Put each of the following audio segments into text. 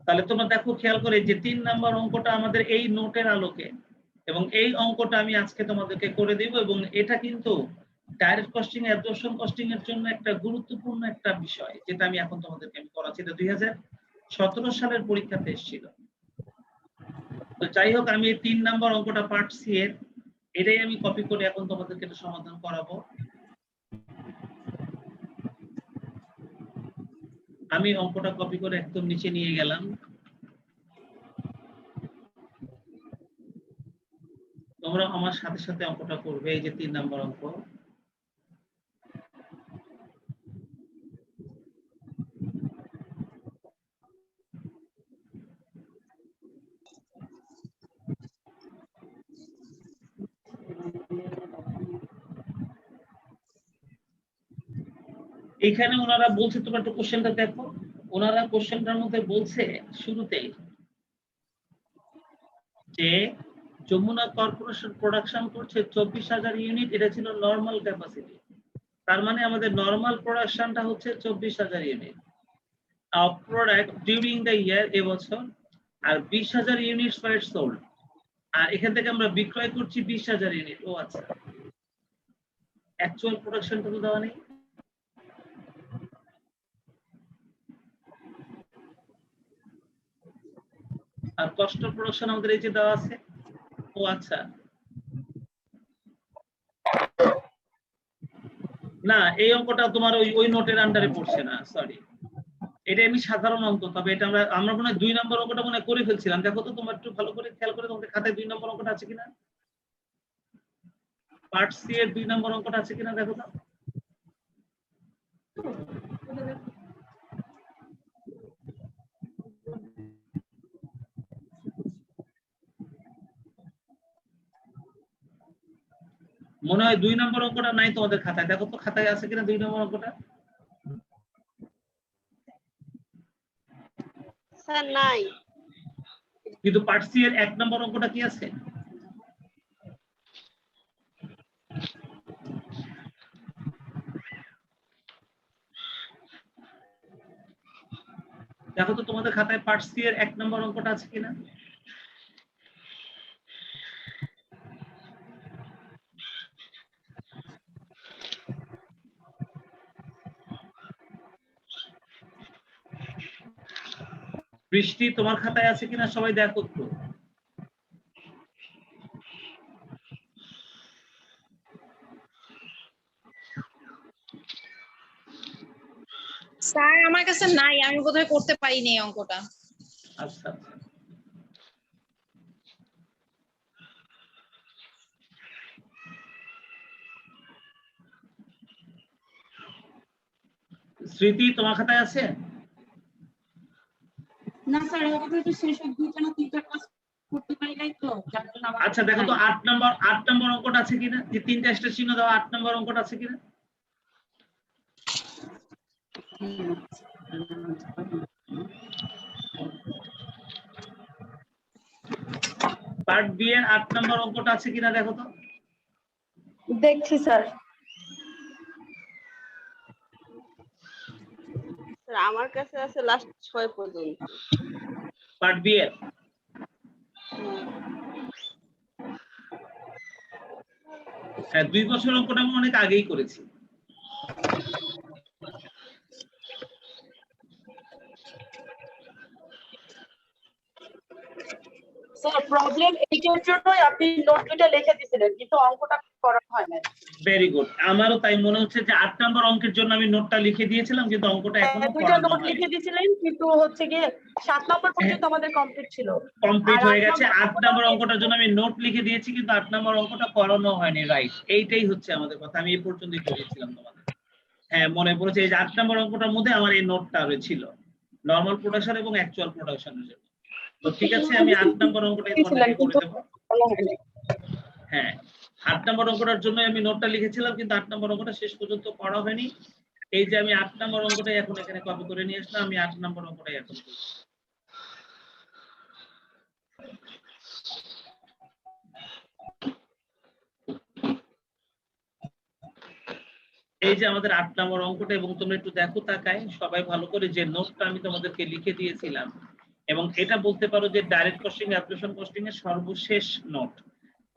তাহলে তোমরা দেখো খেয়াল করে যে 3 নাম্বার অঙ্কটা আমাদের এই নোটের আলোকে, এবং এই অঙ্কটা আমি আজকে তোমাদেরকে করে দেব, এবং এটা কিন্তু ডাইরেক্ট কস্টিং অ্যাবজর্পশন কস্টিং এর জন্য একটা গুরুত্বপূর্ণ একটা বিষয়, যেটা আমি এখন তোমাদেরকে আমি করাচ্ছি। এটা 2017 সালের পরীক্ষাতে এসেছিল। তো যাই হোক, আমি এই 3 নাম্বার অঙ্কটা পার্ট সি এর এটাই আমি কপি করে এখন তোমাদেরকে এটা সমাধান করাবো। আমি অঙ্কটা কপি করে একদম নিচে নিয়ে গেলাম। তোমরা আমার সাথে সাথে অঙ্কটা করবে। এই যে 3 নাম্বার অঙ্ক, এখানে ওনারা বলছে, তোমরা একটু কোশ্চেনটা দেখো। ওনারা কোশ্চেনটার মধ্যে বলছে শুরুতেই যে যমুনা কর্পোরেশন প্রোডাকশন করছে 24,000 ইউনিট, এটা ছিল নরমাল ক্যাপাসিটি। তার মানে আমাদের নরমাল প্রোডাকশনটা হচ্ছে 24,000 unit of product during the year, এবছর। আর 20,000 ইউনিটস ফর ইটস সোল্ড। আর এখান থেকে আমরা বিক্রয় করছি 20,000 ইউনিট। ও আচ্ছা, অ্যাকচুয়াল প্রোডাকশনটা তো দেওয়া নেই। আর কস্ট অফ প্রোডাকশন আমাদের এই যে দেওয়া আছে। ও আচ্ছা, না এই অঙ্কটা তোমার ওই নোটের আন্ডারে পড়ছে না, সরি। এটা এমনি সাধারণ অঙ্ক, তবে এটা আমরা মনে হয় 2 নম্বর অঙ্কটা মনে করে ফেলছিলাম। দেখো তো তোমরা একটু ভালো করে খেয়াল করে তোমাদের খাতায় 2 নম্বর অঙ্কটা আছে কিনা, পার্ট সি এর 2 নম্বর অঙ্কটা আছে কিনা দেখো তো। মনে হয় 2 নম্বর অঙ্কটা নাই তোমাদের খাতায়। দেখো তো খাতায় আছে কিনা 2 নম্বর অঙ্কটা। স্যার নাই। কিন্তু পার্ট সি এর 1 নম্বর অঙ্কটা কি আছে? দেখো তো তোমাদের খাতায় পার্ট সি এর 1 নম্বর অঙ্কটা আছে কিনা। বৃষ্টি তোমার খাতায় আছে কিনা সবাই দেখো তো। স্যার আমার কাছে নাই, আমি বোধহয় করতে পারিনি এই অঙ্কটা। আচ্ছা, স্মৃতি তোমার খাতায় আছে? না স্যার, আমাদের তো শেষ 2টা না 3টা ক্লাস করতে পারি নাই তো, যার জন্য আমার। আচ্ছা দেখো তো 8 নম্বর অঙ্কটা আছে কিনা, যে 3টা স্টার চিহ্ন দাও, 8 নম্বর অঙ্কটা আছে কিনা। পার্ট বি এর 8 নম্বর অঙ্কটা আছে কিনা দেখো তো। দেখছি স্যার। স্যার আমার কাছে আছে লাস্ট 6 পর্যন্ত। পার্ট বি এর হ্যাঁ, 2 বছর অঙ্কটা আমি অনেক আগেই করেছি। স্যার প্রবলেম এইটার জন্যই আপনি নোট দুইটা লিখে দিয়েছিলেন, কিন্তু অঙ্কটা করা হয় না। ভেরি গুড, আমারও তাই মনে হচ্ছে যে 8 নম্বর অঙ্কের জন্য আমি নোটটা লিখে দিয়েছিলাম, কিন্তু অঙ্কটা এখনো দুইটা করানো নোট হয়নি। লিখে দিয়েছিলেন, কিন্তু হচ্ছে গিয়ে 7 নম্বর পর্যন্ত আমাদের কমপ্লিট ছিল। কমপ্লিট আর হয়ে 8 গেছে। নম্বর 8 নম্বর অঙ্কটার জন্য আমি নোট লিখে দিয়েছি, কিন্তু 8 নম্বর অঙ্কটা করানো হয়নি। রাইট, এইটাই হচ্ছে আমাদের কথা। আমি এই পর্যন্তই করিয়েছিলাম তোমাদের। হ্যাঁ মনে পড়েছে, এই যে 8 নম্বর অঙ্কটার মধ্যে আমার এই নোটটা ছিল নরমাল প্রোডাকশন এবং অ্যাকচুয়াল প্রোডাকশনের জন্য। তো ঠিক আছে, আমি 8 নম্বর অঙ্কটাই তোমাদেরকে করে দেব। হ্যাঁ, 8 নম্বর অঙ্কটার জন্য আমি নোটটা লিখেছিলাম, কিন্তু 8 নম্বর অঙ্কটা শেষ পর্যন্ত পড়া হয়নি। এই যে আমি 8 নম্বর অঙ্কটাই এখন এখানে কপি করে নিয়ে আসলাম। আমি 8 নম্বর অঙ্কটাই এখন করছি। এই যে আমাদের 8 নম্বর অঙ্কটা, এবং তোমরা একটু দেখো তাকায় সবাই ভালো করে, যে নোটটা আমি তোমাদেরকে লিখে দিয়েছিলাম, এবং এটা বলতে পারো যে ডাইরেক্ট কস্টিং অ্যাপ্লিকেশন কস্টিং এর সর্বশেষ নোট।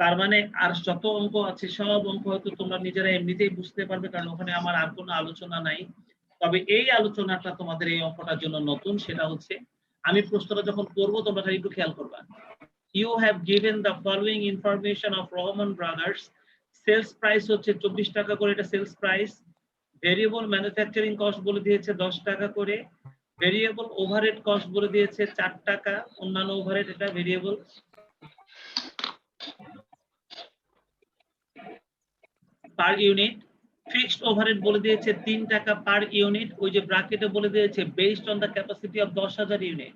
তার মানে আর যত অঙ্ক আছে সব অঙ্ক হয়তো তোমরা নিজেরা এমনিতেই বুঝতে পারবে, কারণ ওখানে আমার আর কোনো আলোচনা নাই। তবে এই আলোচনাটা তোমাদের এই অঙ্কটার জন্য নতুন, সেটা হচ্ছে আমি প্রশ্নটা যখন করবো তোমরা খালি একটু খেয়াল করবা। You have given the following information of Rahman Brothers. Sales price হচ্ছে 24 টাকা করে, এটা sales price. Variable manufacturing cost বলে দিয়েছে 10 টাকা করে। ভেরিয়েবল ওভারহেড কস্ট বলে দিয়েছে 4 টাকা, অন্যান্য ওভারহেড এটা variable. Per unit fixed overhead বলে দিয়েছে 3 টাকা পার ইউনিট। ওই যে ব্র্যাকেটে বলে দিয়েছে based on the capacity of 10,000 unit.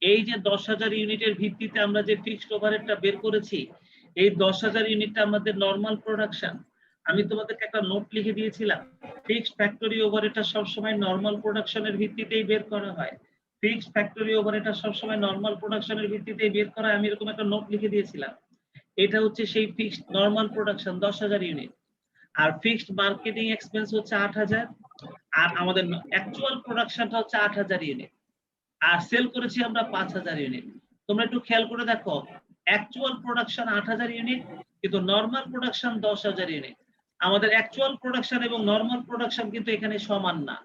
এই যে 10,000 ইউনিটের ভিত্তিতে আমরা যে ফিক্সড ওভারহেডটা বের করেছি, এই 10,000 ইউনিটটা আমাদের নরমাল প্রোডাকশন। আমি তোমাদেরকে একটা নোট লিখে দিয়েছিলাম, ফিক্সড ফ্যাক্টরি ওভারহেডটা সবসময় নরমাল প্রোডাকশনের ভিত্তিতেই বের করা হয়। ফিক্সড ফ্যাক্টরি ওভারহেডটা সবসময় নরমাল প্রোডাকশনের ভিত্তিতেই বের করা হয়। আমি এরকম একটা নোট লিখে দিয়েছিলাম। এটা হচ্ছে সেই ফিক্সড নরমাল প্রোডাকশন 10,000 ইউনিট। আর ফিক্সড মার্কেটিং এক্সপেন্স হচ্ছে 8,000, আর আমাদের অ্যাকচুয়াল প্রোডাকশনটা হচ্ছে 8,000 ইউনিট, আর সেল করেছি আমরা 5,000 ইউনিট। তোমরা একটু খেয়াল করে দেখো, অ্যাকচুয়াল প্রোডাকশন 8,000 ইউনিট, কিন্তু নরমাল প্রোডাকশন 10,000 ইউনিট। আমাদের অ্যাকচুয়াল প্রোডাকশন এবং নরমাল প্রোডাকশন কিন্তু এখানে সমান না।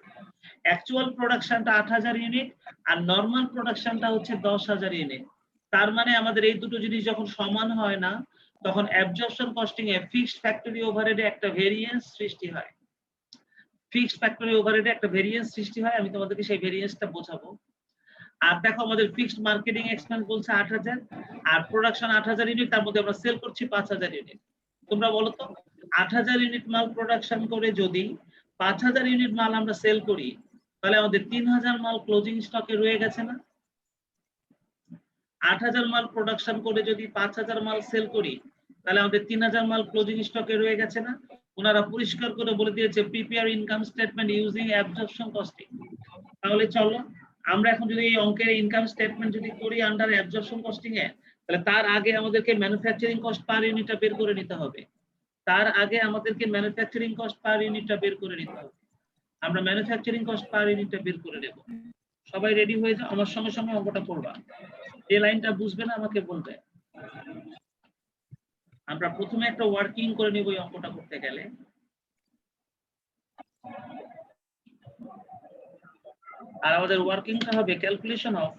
অ্যাকচুয়াল প্রোডাকশনটা 8,000 ইউনিট আর নরমাল প্রোডাকশনটা হচ্ছে 10,000 ইউনিট। তার মানে আমাদের এই দুটো জিনিস যখন সমান হয় না, তখন অ্যাবজর্পশন কস্টিং এ ফিক্সড ফ্যাক্টরি ওভারহেডে একটা ভেরিয়েন্স সৃষ্টি হয়। ফিক্সড ফ্যাক্টরি ওভারহেডে একটা ভেরিয়েন্স সৃষ্টি হয়, আমি তোমাদেরকে সেই ভেরিয়েন্সটা বোঝাবো। আর দেখো আমাদের ফিক্সড মার্কেটিং এক্সপেন্স বলছে 8,000, আর প্রোডাকশন 8,000 ইউনিট, তার মধ্যে আমরা সেল করছি 5,000 ইউনিট। তোমরা বলো তো, 8,000 ইউনিট মাল প্রোডাকশন করে যদি 5,000 ইউনিট মাল আমরা সেল করি, তাহলে আমাদের 3,000 মাল ক্লোজিং স্টকে রয়ে গেছে না? 8,000 মাল প্রোডাকশন করে যদি 5,000 মাল সেল করি, তাহলে আমাদের 3,000 মাল ক্লোজিং স্টকে রয়ে গেছে না? ওনারা পরিষ্কার করে বলে দিয়েছে prepare income statement using absorption costing. তাহলে চলো আমরা এখন যদি এই অঙ্কের ইনকাম স্টেটমেন্ট যদি করি আন্ডার অ্যাবজর্পশন কস্টিং এ, তাহলে তার আগে আমাদেরকে ম্যানুফ্যাকচারিং কস্ট পার ইউনিটটা বের করে নিতে হবে। তার আগে আমাদেরকে ম্যানুফ্যাকচারিং কস্ট পার ইউনিটটা বের করে নিতে হবে। আমরা ম্যানুফ্যাকচারিং কস্ট পার ইউনিটটা বের করে নেব। সবাই রেডি হয়ে যাও, আমার সঙ্গে সঙ্গে অঙ্কটা করবা। যে লাইনটা বুঝবে না আমাকে বলবে। আমরা প্রথমে একটা ওয়ার্কিং করে নিব এই অঙ্কটা করতে গেলে। আর আমাদের ওয়ার্কিংটা হবে calculation of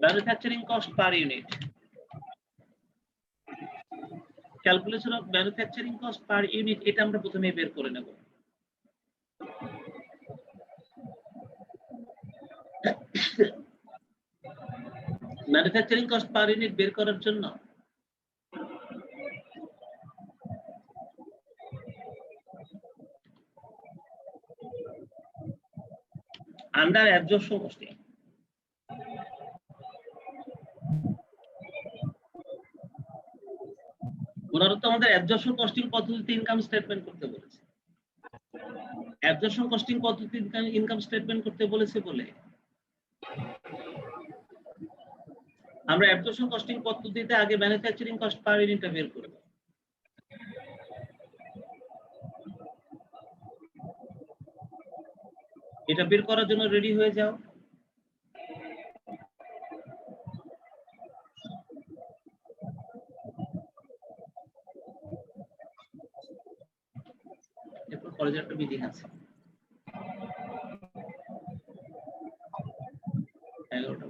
manufacturing cost per unit. Calculation of manufacturing cost per unit, এটা আমরা প্রথমে বের করে নেব। ম্যানুফ্যাকচারিং কস্ট পার ইউনিট বের করার জন্য আন্ডার অ্যাবজর্পশন কস্টিং ওনারা তো আমাদের অ্যাবজর্পশন কস্টিং পদ্ধতিতে ইনকাম স্টেটমেন্ট করতে বলেছে। অ্যাবজর্পশন কস্টিং পদ্ধতিতে ইনকাম স্টেটমেন্ট করতে বলেছে বলে আমরা অ্যাবজর্পশন কস্টিং পদ্ধতিতে আগে ম্যানুফ্যাকচারিং কস্ট পার ইউনিটটা বের করব। এটা বের করার জন্য রেডি হয়ে যাও। এরপর কলেজের একটা মিটিং আছে 11টা।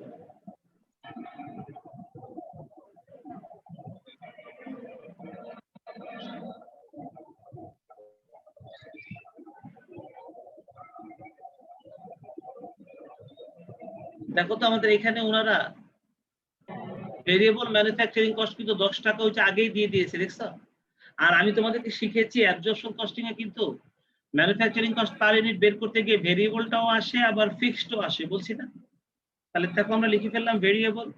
দেখো তো আমাদের এখানে ওনারা ভেরিয়েবল ম্যানুফ্যাকচারিং কস্ট কিন্তু 10 টাকা হচ্ছে আগেই দিয়ে দিয়েছে, দেখছো? আর আমি তোমাদেরকে শিখেছি অ্যাবজর্পশন কস্টিং এ কিন্তু ম্যানুফ্যাকচারিং কস্ট পার ইউনিট বের করতে গিয়ে ভেরিয়েবলটাও আসে আবার ফিক্সডও আসে, বলছি না? তাহলে দেখো আমরা লিখে ফেললাম variable,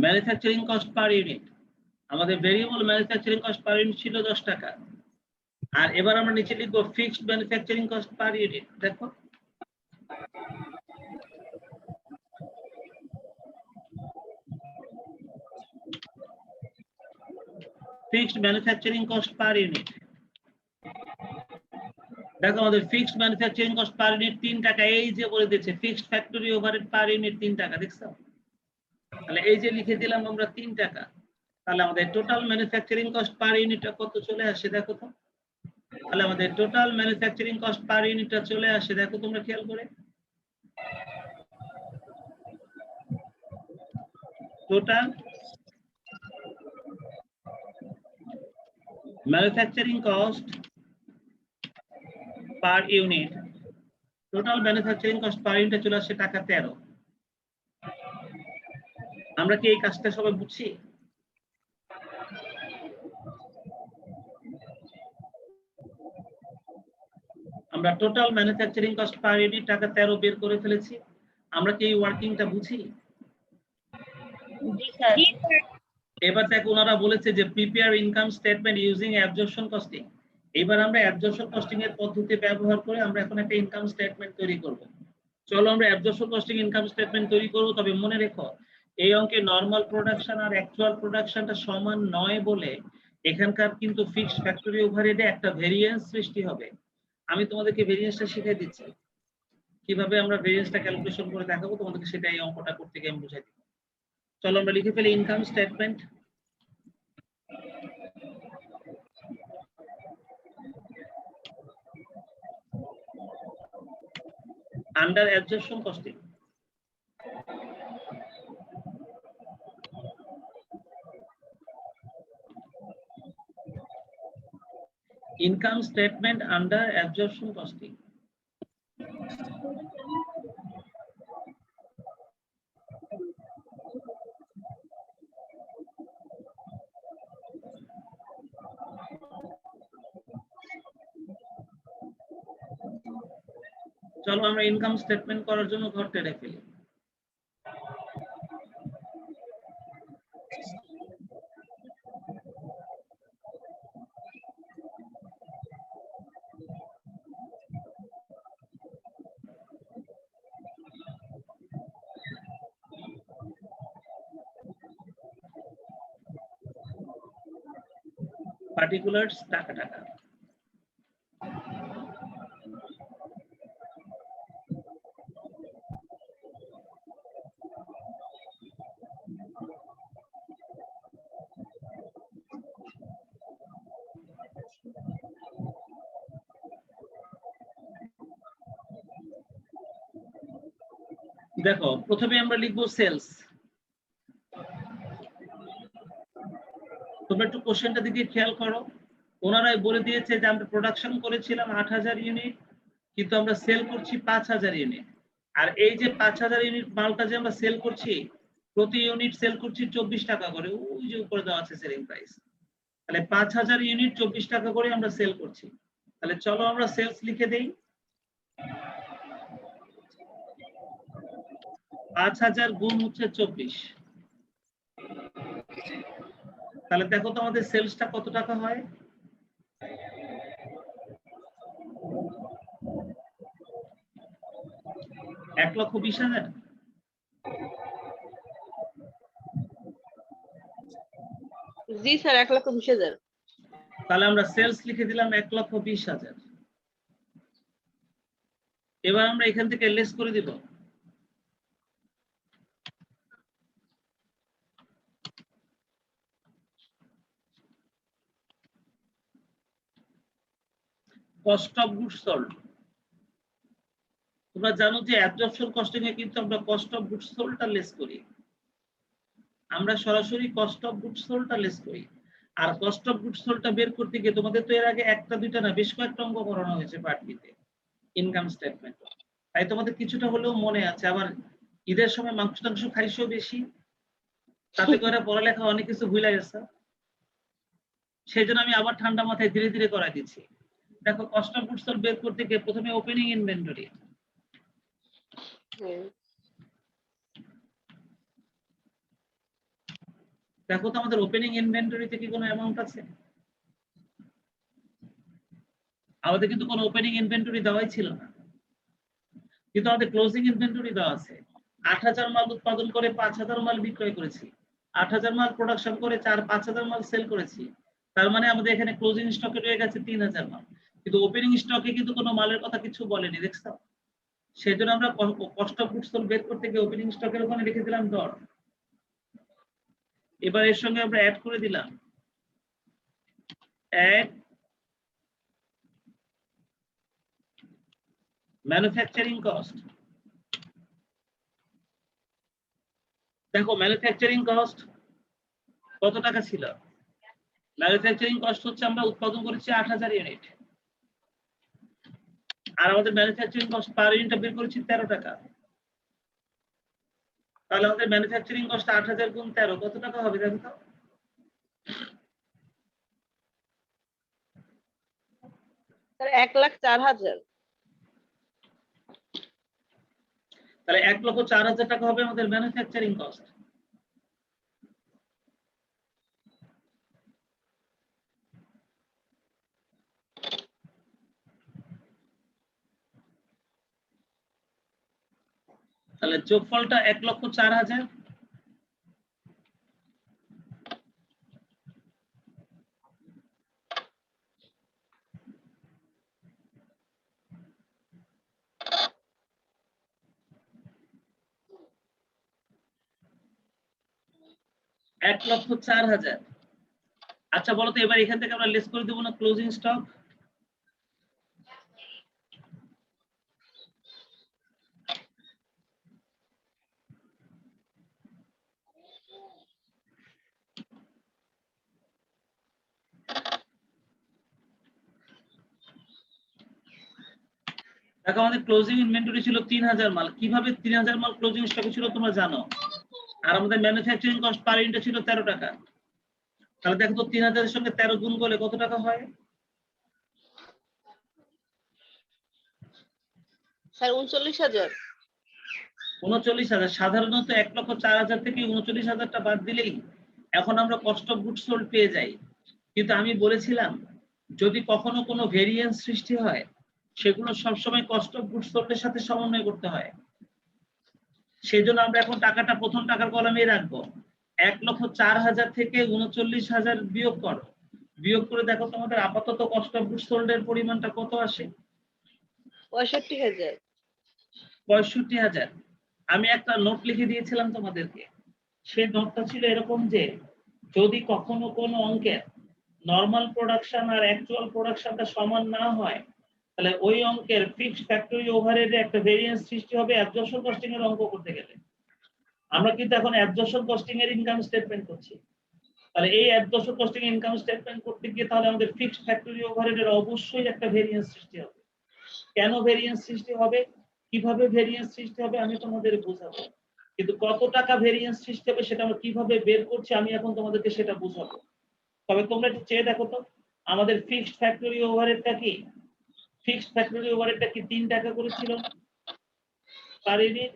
manufacturing cost per unit আমাদের variable manufacturing cost per unit ছিল 10 টাকা। আর এবার আমরা নিচে লিখবো fixed manufacturing cost per unit. দেখো fixed manufacturing cost per unit. দেখো আমাদের fixed manufacturing cost per unit 3 টাকা। এই যে বলে দিয়েছে fixed factory overhead per unit 3 টাকা, দেখছো? তাহলে এই যে লিখে দিলাম আমরা 3 টাকা। তাহলে আমাদের টোটাল ম্যানুফ্যাকচারিং কস্ট পার ইউনিটটা কত চলে আসে দেখো তো। তাহলে আমাদের টোটাল ম্যানুফ্যাকচারিং কস্ট পার ইউনিটটা চলে আসে, দেখো তোমরা খেয়াল করে। Total manufacturing cost per unit, total manufacturing cost পার ইউনিটে চলে আসে টাকা 13। আমরা কি এই কাজটা সবাই বুঝছি? আমরা total manufacturing cost per unit টাকা 13 বের করে ফেলেছি। আমরা কি এই ওয়ার্কিংটা বুঝি? জি স্যার। এবার দেখো ওনারা বলেছে যে prepare income statement using absorption costing. এবার আমরা অ্যাবজর্পশন কস্টিং এর পদ্ধতি ব্যবহার করে আমরা এখন একটা ইনকাম স্টেটমেন্ট তৈরি করব। চলো আমরা অ্যাবজর্পশন কস্টিং ইনকাম স্টেটমেন্ট তৈরি করব। তবে মনে রেখো এই অঙ্কে নরমাল প্রোডাকশন আর অ্যাকচুয়াল প্রোডাকশনটা সমান নয় বলে এখানকার কিন্তু ফিক্সড ফ্যাক্টরি ওভারহেডে একটা ভেরিয়েন্স সৃষ্টি হবে। আমি তোমাদেরকে ভেরিয়েন্সটা শিখিয়ে দিচ্ছি, কিভাবে আমরা ভেরিয়েন্সটা ক্যালকুলেশন করে দেখাবো তোমাদেরকে, সেটা এই অঙ্কটা করতে গিয়ে আমি বুঝাই দিব। চলো আমরা লিখে ফেলি income statement. under absorption costing, income statement under absorption costing. চলো আমরা ইনকাম স্টেটমেন্ট করার জন্য ঘর টেনে ফেলি। পার্টিকুলার্স টাকা টাকা। দেখো প্রথমে আমরা লিখবো সেলস। তোমরা একটু কোশ্চেনটা দিকে খেয়াল করো। ওনারাই বলে দিয়েছে যে আমরা প্রোডাকশন করেছিলাম 8000 ইউনিট, কিন্তু আমরা সেল করছি 5000 ইউনিট। আর এই যে 5000 ইউনিট মালটা যে আমরা সেল করছি, প্রতি ইউনিট সেল করছি 24 টাকা করে। ওই যে উপরে দেওয়া আছে সেলিং প্রাইস। তাহলে 5000 ইউনিট 24 টাকা করে আমরা সেল করছি। তাহলে চলো আমরা সেলস লিখে দেই। 5000 গুণ হচ্ছে 24। তাহলে দেখো তো আমাদের সেলসটা কত টাকা হয়। এক লক্ষ 20,000। জি স্যার, 1,20,000। তাহলে আমরা সেলস লিখে দিলাম 1,20,000। এবার আমরা এখান থেকে লেস করে দিব। Cost of goods sold. তোমরা জানো যে অ্যাবজর্পশন কস্টিং এ কিন্তু আমরা কস্ট অফ গুডস সোল্ডটা লেস করি। আমরা সরাসরি কস্ট অফ গুডস সোল্ডটা লেস করি। আর কস্ট অফ গুডস সোল্ডটা বের করতে গিয়ে তোমাদের তো এর আগে একটা দুইটা না বেশ কয়েকটা অঙ্ক করানো হয়েছে পার্ট বিতে ইনকাম স্টেটমেন্ট। তাই তোমাদের কিছুটা হলেও মনে আছে। আবার ঈদের সময় মাংস খাইছো বেশি, তাতে করে পড়ালেখা অনেক কিছু ভুলে গেছে। সেই জন্য আমি আবার ঠান্ডা মাথায় ধীরে ধীরে করাই দিচ্ছি। দেখো কস্ট অফ গুডস সোল্ড বের করতে গিয়ে প্রথমে ওপেনিং ইনভেন্টরি। দেখো তো আমাদের ওপেনিং ইনভেন্টরিতে কি কোনো অ্যামাউন্ট আছে? আমাদের কিন্তু কোনো ওপেনিং ইনভেন্টরি দেওয়াই ছিল না, কিন্তু আমাদের ক্লোজিং ইনভেন্টরি দেওয়া আছে। 8,000 মাল উৎপাদন করে 5,000 মাল বিক্রয় করেছি, 8,000 মাল প্রোডাকশন করে 5,000 মাল সেল করেছি। তার মানে আমাদের এখানে ক্লোজিং স্টকে রয়ে গেছে 3,000 মাল, কিন্তু ওপেনিং স্টকে কিন্তু কোনো মালের কথা কিছু বলেনি, দেখছো? সেজন্য আমরা কস্ট অফ গুডস সোল্ড বের করতে গিয়ে ওপেনিং স্টকের ওখানে লিখে দিলাম ডট। এবার এর সঙ্গে আমরা অ্যাড করে দিলাম অ্যাড ম্যানুফ্যাকচারিং কস্ট। দেখো ম্যানুফ্যাকচারিং কস্ট কত টাকা ছিল? ম্যানুফ্যাকচারিং কস্ট হচ্ছে আমরা উৎপাদন করেছি 8,000 ইউনিট, আর আমাদের ম্যানুফ্যাকচারিং কস্ট পার ইউনিট বের করেছি 13 টাকা। তাহলে আমাদের ম্যানুফ্যাকচারিং কস্ট 8,000 গুণ 13 কত টাকা হবে দেখো তো? স্যার 1,04,000। তাহলে 1,04,000 টাকা হবে আমাদের ম্যানুফ্যাকচারিং কস্ট। তাহলে যোগফলটা 1,04,000। $1,04,000। আচ্ছা বলো তো এবার এখান থেকে আমরা লেস করে দেবো না ক্লোজিং স্টক? দেখো আমাদের ক্লোজিং ইনভেন্টরি ছিল 3,000 মাল। কিভাবে 3,000 মাল ক্লোজিং স্টকে ছিল তোমরা জানো, আর আমাদের ম্যানুফ্যাকচারিং কস্ট পার ইউনিট ছিল 13 টাকা। তাহলে দেখো তো 3,000 এর সঙ্গে 13 গুণ করলে কত টাকা হয়? স্যার 39,000। 39,000। সাধারণত 1,04,000 থেকে 39,000টা বাদ দিলেই এখন আমরা কস্ট অফ গুডস সোল্ড পেয়ে যাই। কিন্তু আমি বলেছিলাম যদি কখনো কোনো ভেরিয়েন্স সৃষ্টি হয় সেগুলো সবসময় কস্ট অফ গুডস সোল্ডের সাথে সমন্বয় করতে হয়। সেই জন্য আমরা এখন টাকাটা প্রথম টাকার কলামে রাখবো। 1,04,000 থেকে 39,000 বিয়োগ করো, বিয়োগ করে দেখো তোমাদের আপাতত কস্ট অফ গুডস সোল্ড এর পরিমাণটা কত আসে? 65,000। 65,000। আমি একটা নোট লিখে দিয়েছিলাম তোমাদেরকে, সেই নোটটা ছিল এরকম যে যদি কখনো কোনো অঙ্কের নরমাল প্রোডাকশন আর অ্যাকচুয়াল প্রোডাকশনটা সমান না হয় তাহলে ওই অঙ্কের ফিক্সড ফ্যাক্টরি ওভারহেডে একটা ভেরিয়েন্স সৃষ্টি হবে অ্যাবজর্পশন কস্টিং এর অঙ্ক করতে গেলে। আমরা কিন্তু এখন অ্যাবজর্পশন কস্টিং এর ইনকাম স্টেটমেন্ট করছি। তাহলে এই অ্যাবজর্পশন কস্টিং এর ইনকাম স্টেটমেন্ট করতে গিয়ে তাহলে আমাদের ফিক্সড ফ্যাক্টরি ওভারহেডের অবশ্যই একটা ভেরিয়েন্স সৃষ্টি হবে। কেন ভেরিয়েন্স সৃষ্টি হবে, কিভাবে ভেরিয়েন্স সৃষ্টি হবে আমি তোমাদের বোঝাবো, কিন্তু কত টাকা ভেরিয়েন্স সৃষ্টি হবে সেটা আমরা কিভাবে বের করছি আমি এখন তোমাদেরকে সেটা বোঝাবো। তবে তোমরা একটু চেয়ে দেখো তো আমাদের ফিক্সড ফ্যাক্টরি ওভারহেডটা কি? ফিক্সড ফ্যাক্টরি ওভারহেডটা কি 3 টাকা করে ছিল পার ইউনিট?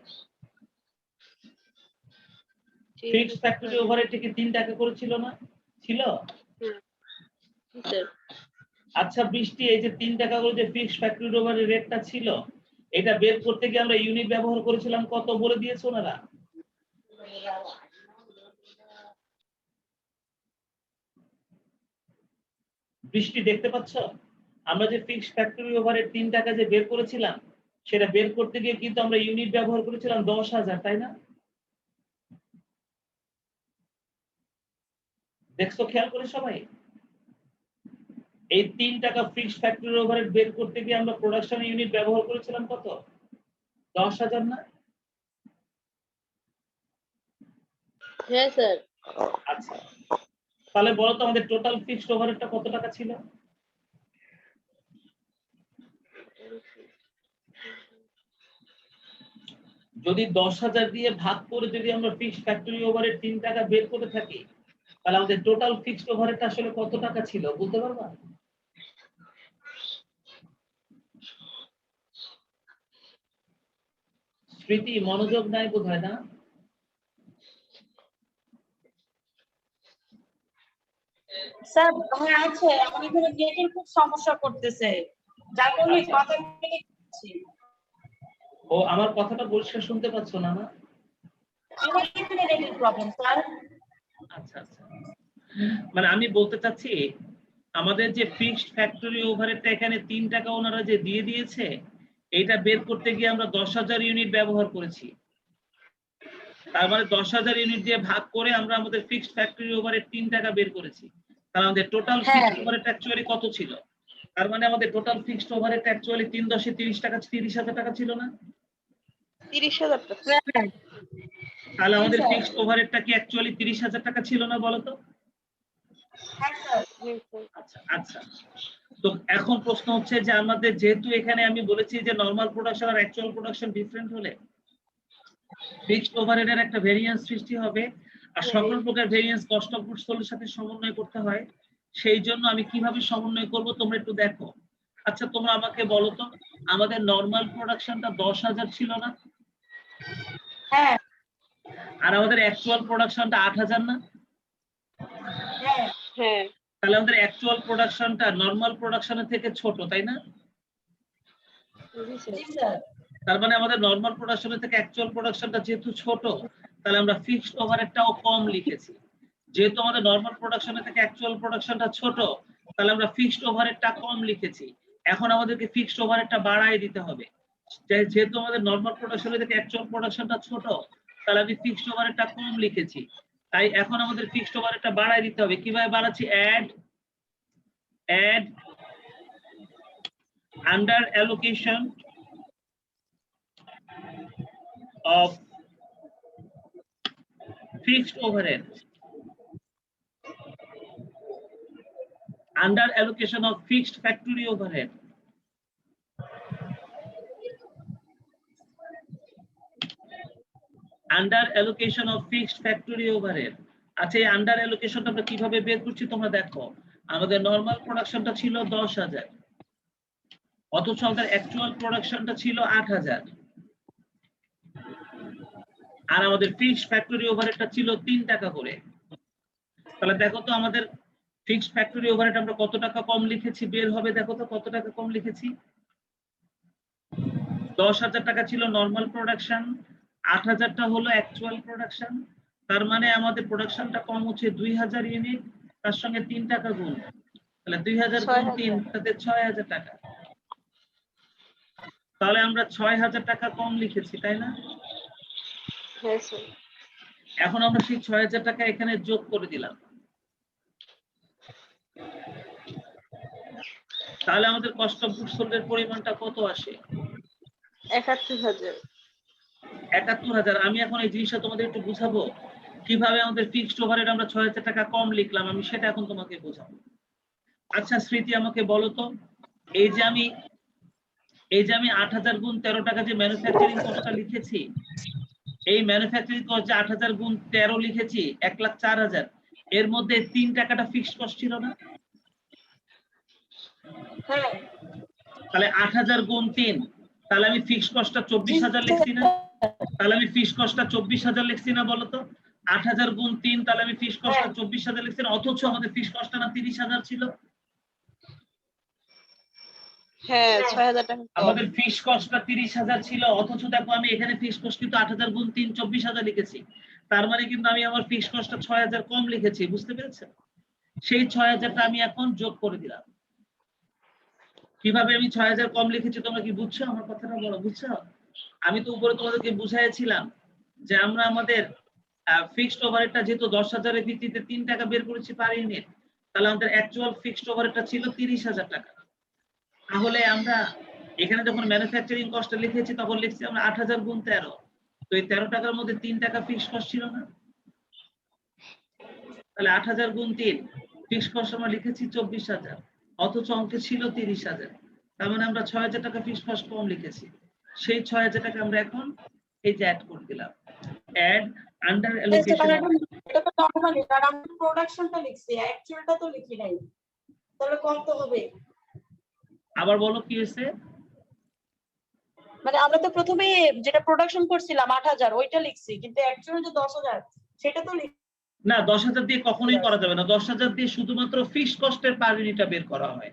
ফিক্সড ফ্যাক্টরি ওভারহেডটা কি 3 টাকা করে ছিল না? ছিল। স্যার আচ্ছা বৃষ্টি, এই যে 3 টাকা করে যে ফিক্সড ফ্যাক্টরি ওভারহেড রেটটা ছিল এটা বের করতে গিয়ে আমরা ইউনিট ব্যবহার করেছিলাম কত বলে দিয়েছো ওনারা? বৃষ্টি দেখতে পাচ্ছ আমরা যে ফিক্সড ফ্যাক্টরি ওভারহেড 3 টাকা যে বের করেছিলাম সেটা বের করতে গিয়ে কিন্তু আমরা ইউনিট ব্যবহার করেছিলাম 10,000, তাই না? দেখছো খেয়াল করে সবাই? এই 3 টাকা ফিক্সড ফ্যাক্টরি ওভারহেড বের করতে গিয়ে আমরা প্রোডাকশন ইউনিট ব্যবহার করেছিলাম কত? 10,000 না? হ্যাঁ স্যার। আচ্ছা তাহলে বলো তো আমাদের টোটাল ফিক্সড ওভারহেডটা কত টাকা ছিল? যদি 10,000 দিয়ে ভাগ করে যদি আমরা ফিক্সড ফ্যাক্টরি ওভারহেড 3 টাকা বের করে থাকি তাহলে আমাদের টোটাল ফিক্সড ওভারহেডটা আসলে কত টাকা ছিল বলতে পারবা? স্মৃতি মনোযোগ নাই বোধহয় না? স্যার হ্যাঁ আছে, আমার এখানে নেটের খুব সমস্যা করতেছে, যার জন্য আচ্ছা। কথা কেটে যাচ্ছে। ও আমার কথাটা পরিষ্কার শুনতে পাচ্ছ না না? আমার এখানে নেটের প্রবলেম স্যার। আচ্ছা আচ্ছা, মানে আমি বলতে চাচ্ছি আমাদের যে ফিক্সড ফ্যাক্টরি ওভারহেডটা এখানে 3 টাকা ওনারা যে দিয়ে দিয়েছে, এটা বের করতে গিয়ে আমরা 10,000 ইউনিট ব্যবহার করেছি। তার মানে 10,000 ইউনিট দিয়ে ভাগ করে আমরা আমাদের ফিক্সড ফ্যাক্টরি ওভারহেড 3 টাকা বের করেছি। তাহলে আমাদের টোটাল হ্যাঁ। ফিক্সড ওভারহেড অ্যাকচুয়ালি কত ছিল? তার মানে আমাদের টোটাল ফিক্সড ওভারহেড অ্যাকচুয়ালি 3 × 30 টাকা, 30,000 টাকা ছিল না? 30,000 টাকা। হ্যাঁ তাহলে আমাদের স্যার। ফিক্সড ওভারহেডটা কি অ্যাকচুয়ালি 30,000 টাকা ছিল না বলো তো? হ্যাঁ স্যার। জি, স্যার। আচ্ছা আচ্ছা, তো এখন প্রশ্ন হচ্ছে যে আমাদের যেহেতু এখানে আমি বলেছি যে নরমাল প্রোডাকশন আর অ্যাকচুয়াল প্রোডাকশন ডিফারেন্ট হলে ফিক্সড ওভারহেডের একটা ভেরিয়েন্স সৃষ্টি হবে, আর সকল প্রকার ভেরিয়েন্স কস্ট অফ গুডস সোল্ডের সাথে সমন্বয় করতে হয়। সেই জন্য আমি কিভাবে সমন্বয় করব তোমরা একটু দেখো। আচ্ছা তোমরা আমাকে বলো তো, আমাদের নরমাল প্রোডাকশনটা 10,000 ছিল না? হ্যাঁ আর আমাদের অ্যাকচুয়াল প্রোডাকশনটা 8,000 না? হ্যাঁ হ্যাঁ, তাহলে আমাদের অ্যাকচুয়াল প্রোডাকশনটা নরমাল প্রোডাকশনের থেকে ছোট, তাই না? জি স্যার। জি স্যার। তার মানে আমাদের নরমাল প্রোডাকশনের থেকে অ্যাকচুয়াল প্রোডাকশনটা যেহেতু ছোট, তাহলে আমরা ফিক্সড ওভারহেডটাও কম লিখেছি। যেহেতু আমাদের নরমাল প্রোডাকশনের থেকে অ্যাকচুয়াল প্রোডাকশনটা ছোট, তাহলে আমরা ফিক্সড ওভারহেডটা কম লিখেছি। এখন আমাদেরকে ফিক্সড ওভারহেডটা বাড়ায় দিতে হবে। যেহেতু আমাদের নরমাল প্রোডাকশনের থেকে অ্যাকচুয়াল প্রোডাকশনটা ছোট, তাহলে আমি ফিক্সড ওভারহেডটা কম লিখেছি। তাই এখন আমাদের ফিক্সড ওভারহেডটা বাড়ায় দিতে হবে। কিভাবে বাড়াচ্ছি? Add under allocation of fixed overhead, under allocation of fixed factory overhead, under allocation of fixed factory overhead। আচ্ছা এই আন্ডার অ্যালোকেশনটা আমরা কিভাবে বের করছি তোমরা দেখো। আমাদের নরমাল প্রোডাকশনটা ছিল 10,000, অথচ আমাদের অ্যাকচুয়াল প্রোডাকশনটা ছিল 8,000, আর আমাদের ফিক্সড ফ্যাক্টরি ওভারহেডটা ছিল 3 টাকা করে। তাহলে দেখো তো আমাদের ফিক্সড ফ্যাক্টরি ওভারহেড আমরা কত টাকা কম লিখেছি বের হবে, দেখো তো কত টাকা কম লিখেছি। 10,000 টাকা ছিল নরমাল প্রোডাকশন, 8,000টা হলো অ্যাকচুয়াল প্রোডাকশন। তার মানে আমাদের প্রোডাকশনটা কম হচ্ছে 2,000 ইউনিট, তার সঙ্গে 3 টাকা গুণ, তাহলে 2,000 গুণ 3 তাতে 6,000 টাকা। তাহলে আমরা 6,000 টাকা কম লিখেছি, তাই না? হ্যাঁ স্যার। এখন আমরা সেই 6,000 টাকা এখানে যোগ করে দিলাম। তাহলে আমাদের কস্ট অফ গুডস সোল্ডের পরিমাণটা কত আসে? 71,000। 71,000। আমি এখন এই জিনিসটা তোমাদের একটু বুঝাবো কিভাবে আমাদের ফিক্সড ওভারহেড আমরা 6,000 টাকা কম লিখলাম, আমি সেটা এখন তোমাকে বোঝাবো। আচ্ছা স্মৃতি আমাকে বলো তো, এই যে আমি 8,000 গুণ 13 টাকা যে ম্যানুফ্যাকচারিং কস্টটা লিখেছি, এই ম্যানুফ্যাকচারিং কস্ট যে 8,000 গুণ 13 লিখেছি 1,04,000, এর মধ্যে 3 টাকাটা ফিক্সড কস্ট ছিল না? হ্যাঁ তাহলে 8,000 গুণ 3, তাহলে আমি ফিক্সড কস্টটা 24,000 লিখছি না? তাহলে আমি ফিক্সড কস্টটা 24,000 লিখছি না বলো তো? 8,000 গুণ 3, তাহলে আমি ফিক্সড কস্টটা 24,000 লিখছি না? অথচ আমাদের ফিক্সড কস্টটা না 30,000 ছিল? হ্যাঁ, 6,000 টাকা কম। আমাদের ফিক্সড কস্টটা 30,000 ছিল, অথচ দেখো আমি এখানে ফিক্সড কস্ট কিন্তু 8,000 গুণ 3 24,000 লিখেছি। তার মানে কিন্তু আমি আমার ফিক্সড কস্টটা 6,000 কম লিখেছি, বুঝতে পেরেছো? সেই 6,000টা আমি এখন যোগ করে দিলাম। কিভাবে আমি 6,000 কম লিখেছি তোমরা কি বুঝছো? আমার কথাটা বলো, বুঝছো? আমি তো উপরে তোমাদেরকে বুঝাইছিলাম যে আমরা আমাদের ফিক্সড ওভারহেডটা যেহেতু 10,000 এর ভিত্তিতে 3 টাকা বের করেছি পার ইউনিট, তাহলে আমাদের অ্যাকচুয়াল ফিক্সড ওভারহেডটা ছিল 30,000 টাকা। তাহলে আমরা এখানে যখন ম্যানুফ্যাকচারিং কস্ট লিখেছি তখন লিখছি আমরা 8,000 গুণ 13, তো এই 13 টাকার মধ্যে 3 টাকা ফিক্সড কস্ট ছিল না? তাহলে 8,000 গুণ 3 ফিক্সড কস্ট আমরা লিখেছি 24,000, অথচ অঙ্কে ছিল 30,000। তার মানে আমরা 6,000 টাকা ফিক্সড কস্ট কম লিখেছি। সেই 6,000 টাকা আমরা এখন এই যে অ্যাড করে দিলাম, অ্যাড আন্ডার অ্যালোকেশন। এটা তো নরমালি, কারণ আমি প্রোডাকশনটা লিখছি, অ্যাকচুয়ালটা তো লিখি নাই, তাহলে কম তো হবে। আবার বলো কি হয়েছে? মানে আমরা তো প্রথমে যেটা প্রোডাকশন করছিলাম 8,000 ওইটা লিখছি, কিন্তু অ্যাকচুয়ালি যে 10,000 সেটা তো লিখি না 10,000 দিয়ে কখনোই করা যাবে না। 10,000 দিয়ে শুধুমাত্র ফিক্সড কস্টের পার ইউনিটটা বের করা হয়।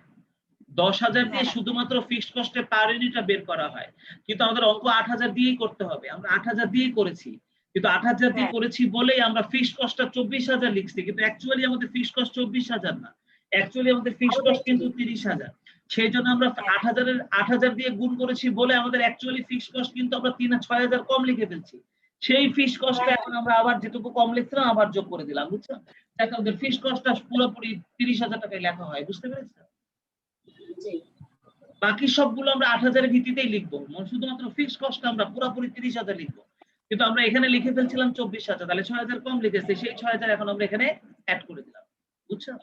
10,000 দিয়ে শুধুমাত্র ফিক্সড কস্টের পার ইউনিটটা বের করা হয়। কিন্তু আমাদের অঙ্ক 8,000 দিয়েই করতে হবে। আমরা 8,000 দিয়েই করেছি। কিন্তু 8,000 দিয়ে করেছি বলেই আমরা ফিক্সড কস্টটা 24,000 লিখছি। কিন্তু অ্যাকচুয়ালি আমাদের ফিক্সড কস্ট 24,000 না। অ্যাকচুয়ালি আমাদের ফিক্সড কস্ট কিন্তু 30,000। সেই জন্য আমরা 8,000 দিয়ে গুণ করেছি বলে আমাদের অ্যাকচুয়ালি ফিক্সড কস্ট কিন্তু আমরা 6,000 কম লিখে ফেলছি। সেই ফিক্সড কস্টটা এখন আমরা আবার যেটুকু কম লিখছিলাম আবার যোগ করে দিলাম, বুঝছো? তাই আমাদের ফিক্সড কস্টটা পুরোপুরি 30,000 টাকায় লেখা হয়, বুঝতে পেরেছো? বাকি সবগুলো আমরা 8,000 এর ভিত্তিতেই লিখবো। শুধুমাত্র ফিক্সড কস্ট আমরা পুরোপুরি 30,000 লিখবো। কিন্তু আমরা এখানে লিখে ফেলছিলাম 24,000, তাহলে 6,000 কম লিখেছি, সেই 6,000 এখন আমরা এখানে অ্যাড করে দিলাম, বুঝছো?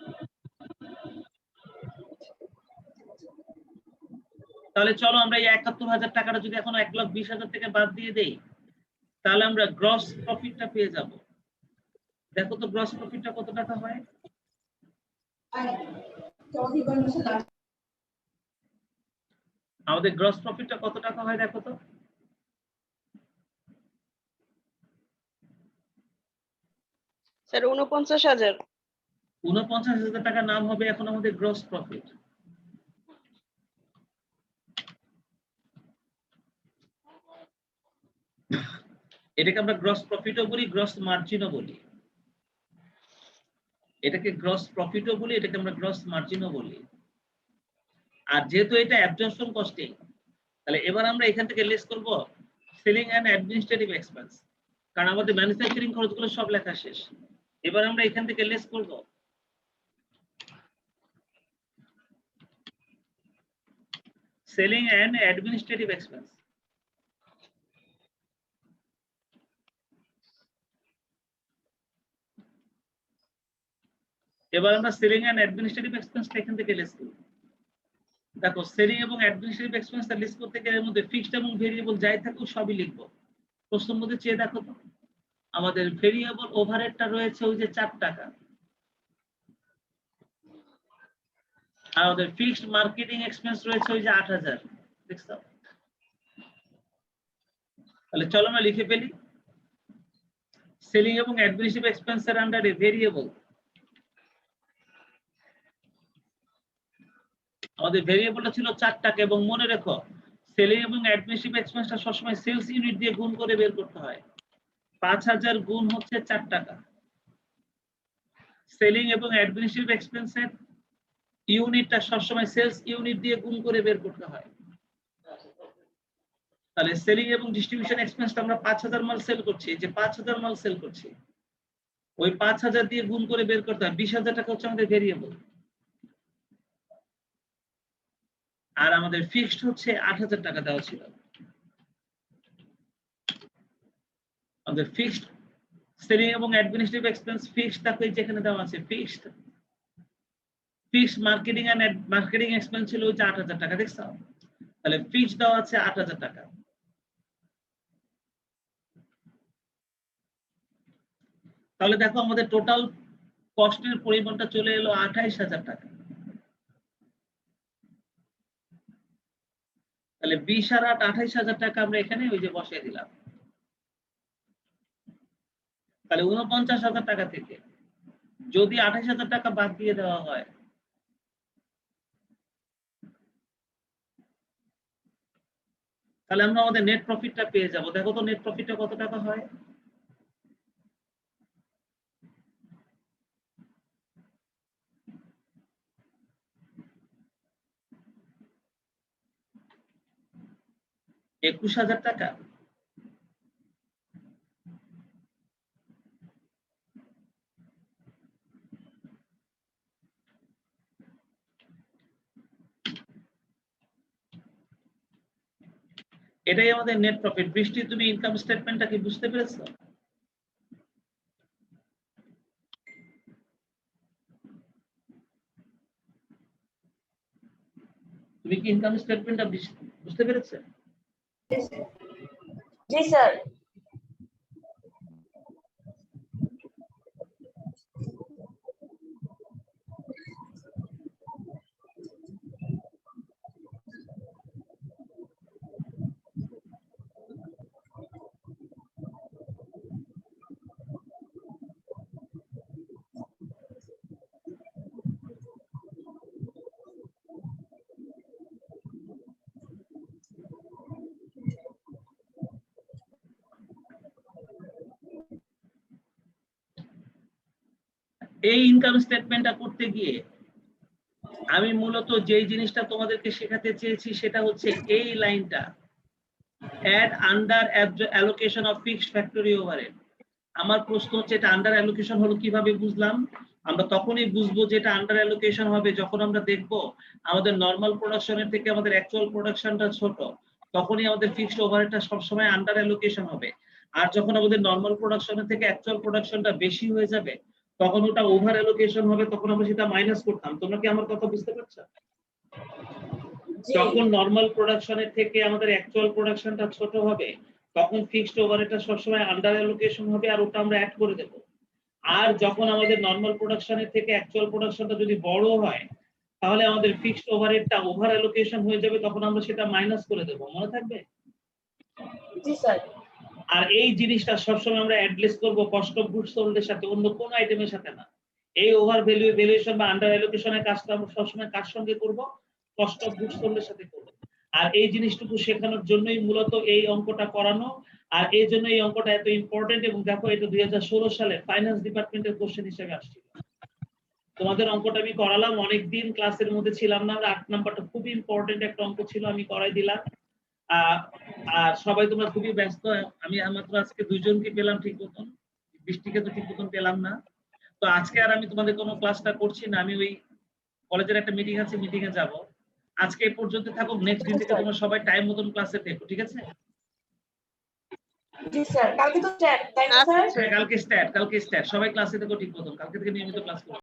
তাহলে চলো আমরা এই 71,000 টাকাটা যদি এখন 1,20,000 থেকে বাদ দিয়ে দেই, তাহলে আমরা গ্রস প্রফিটটা পেয়ে যাব। দেখো তো গ্রস প্রফিটটা কত টাকা হয়। আমাদের গ্রস প্রফিটটা কত টাকা হয় দেখো তো। স্যার 49,000। 49,000 টাকা নাম হবে এখন আমাদের গ্রস প্রফিট। এটাকে আমরা গ্রস প্রফিটও বলি, গ্রস মার্জিনও বলি। এটাকে গ্রস প্রফিটও বলি, এটাকে আমরা গ্রস মার্জিনও বলি। আর যেহেতু এটা অ্যাবজর্পশন কস্টিং, তাহলে এবার আমরা এখান থেকে লেস করব সেলিং এন্ড অ্যাডমিনিস্ট্রেটিভ এক্সপেন্স, কারণ আমাদের ম্যানুফ্যাকচারিং খরচগুলো সব লেখা শেষ। এবার আমরা এখান থেকে লেস করব সেলিং এন্ড অ্যাডমিনিস্ট্রেটিভ এক্সপেন্স। এবার আমরা সেলিং এন্ড অ্যাডমিনিস্ট্রেটিভ এক্সপেন্সটা এখান থেকে লেস করব। দেখো সেলিং এবং অ্যাডমিনিস্ট্রেটিভ এক্সপেন্সটা লিস্ট করতে গেলে এর মধ্যে ফিক্সড এবং ভেরিয়েবল যাই থাকুক সবই লিখবো। প্রশ্নের মধ্যে চেয়ে দেখো তো, আমাদের ভেরিয়েবল ওভারহেডটা রয়েছে ওই যে 4 টাকা, আর আমাদের ফিক্সড মার্কেটিং এক্সপেন্স রয়েছে ওই যে 8,000, দেখছো? তাহলে চলো আমরা লিখে ফেলি সেলিং এবং অ্যাডমিনিস্ট্রেটিভ এক্সপেন্সের আন্ডারে ভেরিয়েবল। আমাদের ভেরিয়েবলটা ছিল 4 টাকা, এবং মনে রেখো সেলিং এবং অ্যাডমিনিস্ট্রেটিভ এক্সপেন্সটা সবসময় সেলস ইউনিট দিয়ে গুণ করে বের করতে হয়। 5,000 গুণ হচ্ছে 4 টাকা। সেলিং এবং অ্যাডমিনিস্ট্রেটিভ এক্সপেন্সের ইউনিটটা সবসময় সেলস ইউনিট দিয়ে গুণ করে বের করতে হয়। তাহলে সেলিং এবং ডিস্ট্রিবিউশন এক্সপেন্সটা আমরা 5,000 মাল সেল করছি, যে 5,000 মাল সেল করছি ওই 5,000 দিয়ে গুণ করে বের করতে হয়। 20,000 টাকা হচ্ছে আমাদের ভেরিয়েবল, আর আমাদের ফিক্সড হচ্ছে 8,000 টাকা দেওয়া ছিল। আমাদের ফিক্সড সেলিং এবং অ্যাডমিনিস্ট্রেটিভ এক্সপেন্স ফিক্সড টাকা যেখানে দেওয়া আছে, ফিক্সড মার্কেটিং এক্সপেন্স ছিল ওই যে 8,000 টাকা, দেখছো? তাহলে ফিক্সড দেওয়া আছে 8,000 টাকা। তাহলে দেখো আমাদের টোটাল কস্টের পরিমাণটা চলে এলো 28,000 টাকা। তাহলে 20 আর 8 28,000 টাকা আমরা এখানে ওই যে বসিয়ে দিলাম। তাহলে 49,000 টাকা থেকে যদি 28,000 টাকা বাদ দিয়ে দেওয়া হয়, তাহলে আমরা আমাদের নেট প্রফিটটা পেয়ে যাব। দেখো তো নেট প্রফিটটা কত টাকা হয়। $21,000 টাকা। এটাই আমাদের নেট প্রফিট। বৃষ্টি, তুমি ইনকাম স্টেটমেন্টটা কি বুঝতে পেরেছো? তুমি কি ইনকাম স্টেটমেন্টটা বুঝতে পেরেছো? জি স্যার। এই ইনকাম স্টেটমেন্টটা করতে গিয়ে আমি মূলত যেই জিনিসটা তোমাদেরকে শেখাতে চেয়েছি সেটা হচ্ছে এই লাইনটা, add under allocation of fixed factory overhead. আমার প্রশ্ন হচ্ছে এটা আন্ডার অ্যালোকেশন হলো কিভাবে বুঝলাম? আমরা তখনই বুঝবো যেটা আন্ডার অ্যালোকেশন হবে যখন আমরা দেখব আমাদের নরমাল প্রোডাকশনের থেকে আমাদের অ্যাকচুয়াল প্রোডাকশনটা ছোট, তখনই আমাদের ফিক্সড ওভারহেডটা সবসময় আন্ডার অ্যালোকেশন হবে। আর যখন আমাদের নরমাল প্রোডাকশনের থেকে অ্যাকচুয়াল প্রোডাকশনটা বেশি হয়ে যাবে তখন ওটা ওভার অ্যালোকেশন হবে, তখন আমরা সেটা মাইনাস করতাম। তোমরা কি আমার কথা বুঝতে পারছো? যখন নরমাল প্রোডাকশনের থেকে আমাদের অ্যাকচুয়াল প্রোডাকশনটা ছোট হবে তখন ফিক্সড ওভারহেডটা সবসময় আন্ডার অ্যালোকেশন হবে আর ওটা আমরা অ্যাড করে দেব। আর যখন আমাদের নরমাল প্রোডাকশনের থেকে অ্যাকচুয়াল প্রোডাকশনটা যদি বড় হয় তাহলে আমাদের ফিক্সড ওভারহেডটা ওভার অ্যালোকেশন হয়ে যাবে, তখন আমরা সেটা মাইনাস করে দেব। মনে থাকবে? জি স্যার। আর এই জিনিসটা সবসময় আমরা অ্যাড্রেস করব কস্ট অফ গুডস সোল্ডের সাথে, অন্য কোনো আইটেমের সাথে না। এই ওভার ভ্যালুয়েশন বা আন্ডার অ্যালোকেশনের কাজটা আমরা সবসময় কার সঙ্গে করব? কস্ট অফ গুডস সোল্ডের সাথে করব। আর এই জিনিসটুকু শেখানোর জন্যই মূলত এই অঙ্কটা করানো, আর এই জন্য এই অঙ্কটা এত ইম্পর্টেন্ট। এবং দেখো এটা 2016 সালে ফাইন্যান্স ডিপার্টমেন্টের কোশ্চেন হিসেবে আসছিল। তোমাদের অঙ্কটা আমি করালাম, অনেকদিন ক্লাসের মধ্যে ছিলাম না আমরা। 8 নাম্বারটা খুবই ইম্পর্টেন্ট একটা অঙ্ক ছিল, আমি করাই দিলাম। আর সবাই তোমরা খুবই ব্যস্ত। আমি মাত্র আজকে 2 জনকে পেলাম ঠিক মতন, বৃষ্টিকে তো ঠিক মতন পেলাম না। তো আজকে আর আমি তোমাদের কোনো ক্লাসটা করছি না, আমি ওই কলেজের একটা মিটিং আছে, মিটিং এ যাব। আজকে এই পর্যন্ত থাকো, নেক্সট দিন থেকে তোমরা সবাই টাইম মতন ক্লাসে থেকো, ঠিক আছে? জি স্যার, কালকে তো স্যার, তাই না আচ্ছা স্যার? স্যার। কালকে স্ট্যাট সবাই ক্লাসে থেকো ঠিক মতন, কালকে থেকে নিয়মিত ক্লাস করো।